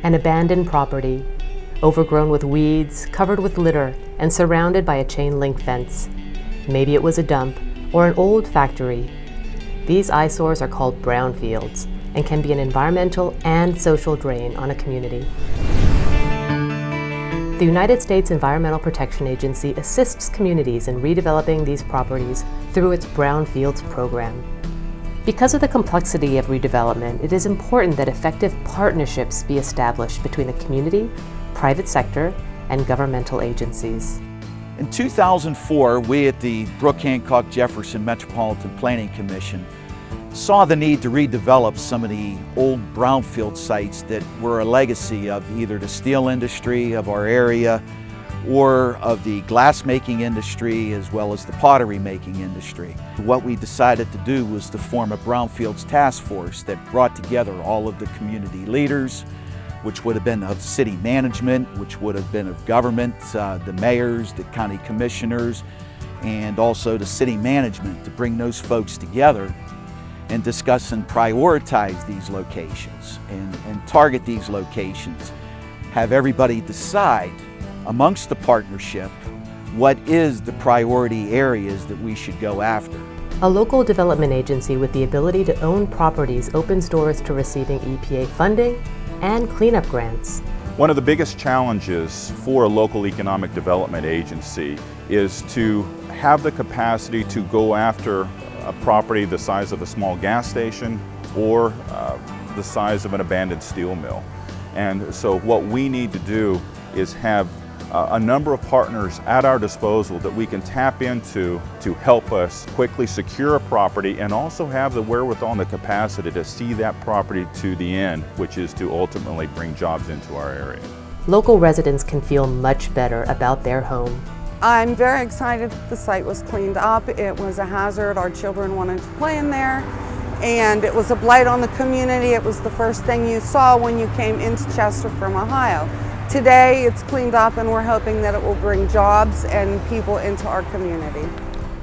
an abandoned property, overgrown with weeds, covered with litter, and surrounded by a chain-link fence. Maybe it was a dump or an old factory. These eyesores are called brownfields and can be an environmental and social drain on a community. The United States Environmental Protection Agency assists communities in redeveloping these properties through its Brownfields program. Because of the complexity of redevelopment, it is important that effective partnerships be established between the community, private sector, and governmental agencies. In 2004, we at the Brooke, Hancock, Jefferson Metropolitan Planning Commission saw the need to redevelop some of the old brownfield sites that were a legacy of either the steel industry of our area or of the glass-making industry as well as the pottery-making industry. What we decided to do was to form a Brownfields task force that brought together all of the community leaders, which would have been of city management, which would have been of government, the mayors, the county commissioners, and also the city management, to bring those folks together and discuss and prioritize these locations and target these locations. Have everybody decide amongst the partnership what is the priority areas that we should go after. A local development agency with the ability to own properties opens doors to receiving EPA funding and cleanup grants. One of the biggest challenges for a local economic development agency is to have the capacity to go after a property the size of a small gas station or the size of an abandoned steel mill. And so what we need to do is have a number of partners at our disposal that we can tap into to help us quickly secure a property and also have the wherewithal and the capacity to see that property to the end, which is to ultimately bring jobs into our area. Local residents can feel much better about their home. I'm very excited that the site was cleaned up. It was a hazard. Our children wanted to play in there, and it was a blight on the community. It was the first thing you saw when you came into Chester from Ohio. Today it's cleaned up, and we're hoping that it will bring jobs and people into our community.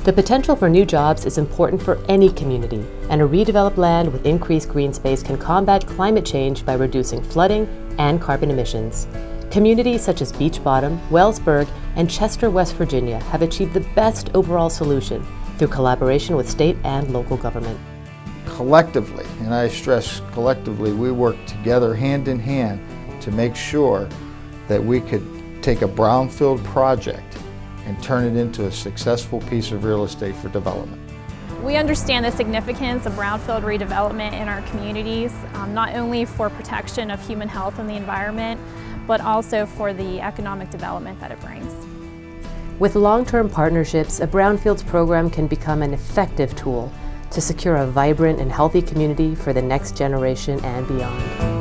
The potential for new jobs is important for any community, and a redeveloped land with increased green space can combat climate change by reducing flooding and carbon emissions. Communities such as Beech Bottom, Wellsburg, and Chester, West Virginia have achieved the best overall solution through collaboration with state and local government. Collectively, and I stress collectively, we work together hand in hand to make sure that we could take a brownfield project and turn it into a successful piece of real estate for development. We understand the significance of brownfield redevelopment in our communities, not only for protection of human health and the environment, but also for the economic development that it brings. With long-term partnerships, a Brownfields program can become an effective tool to secure a vibrant and healthy community for the next generation and beyond.